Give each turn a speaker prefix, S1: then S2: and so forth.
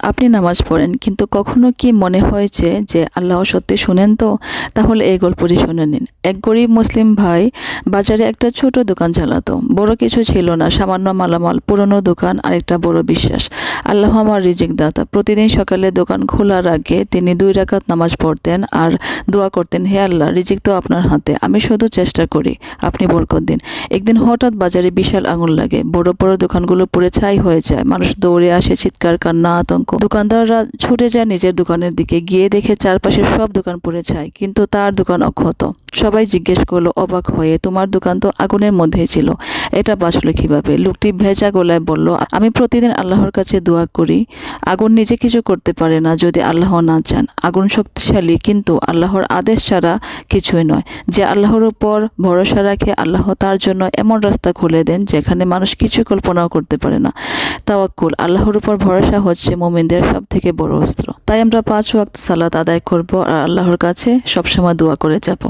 S1: আপনি নামাজ পড়েন, কিন্তু কখনো কি মনে হয়েছে যে আল্লাহ সত্যি শুনেন? তো তাহলে এই গল্পটি শুনে নিন। এক গরিব মুসলিম ভাই বাজারে একটা ছোট দোকান চালাতো। বড় কিছু ছিল না, সামান্য মালামাল, পুরনো দোকান আর একটা বড় বিশ্বাস, আল্লাহ আমার রিজিক দাতা। প্রতিদিন সকালে দোকান খোলার আগে তিনি 2 রাকাত নামাজ পড়তেন আর দোয়া করতেন, হে আল্লাহ, রিজিক তো আপনার হাতে, আমি শুধু চেষ্টা করি, আপনি বরকত দিন। একদিন হঠাৎ বাজারে বিশাল আগুন লাগে, বড় বড় দোকানগুলো পুড়ে ছাই হয়ে যায়। মানুষ দৌড়ে আসে, চিৎকার, কান্না, আতঙ্ক। দোকানদাররা ছুটে যায় নিজের দোকানের দিকে, গিয়ে দেখে চারপাশের সব দোকান পুড়ে ছাই, কিন্তু তার দোকান অক্ষত। সবাই জিজ্ঞেস করলো অবাক হয়ে, তোমার দোকান তো আগুনের মধ্যেই ছিল, এটা বাঁচলো কিভাবে? লোকটি ভেজা গলায় বলল, আমি প্রতিদিন আল্লাহর কাছে দোয়া করি। আগুন নিজে কিছু করতে পারে না যদি আল্লাহ না চান। আগুন শক্তিশালী, কিন্তু আল্লাহর আদেশ ছাড়া কিছুই নয়। যে আল্লাহর উপর ভরসা রাখে, আল্লাহ তার জন্য এমন রাস্তা খুলে দেন যেখানে মানুষ কিছু কল্পনাও করতে পারে না। তাওয়াক্কুল, আল্লাহর উপর ভরসা হচ্ছে মুমিনদের সবথেকে বড় অস্ত্র। তাই আমরা 5 ওয়াক্ত সালাত আদায় করব আর আল্লাহর কাছে সবসময় দোয়া করে যাব।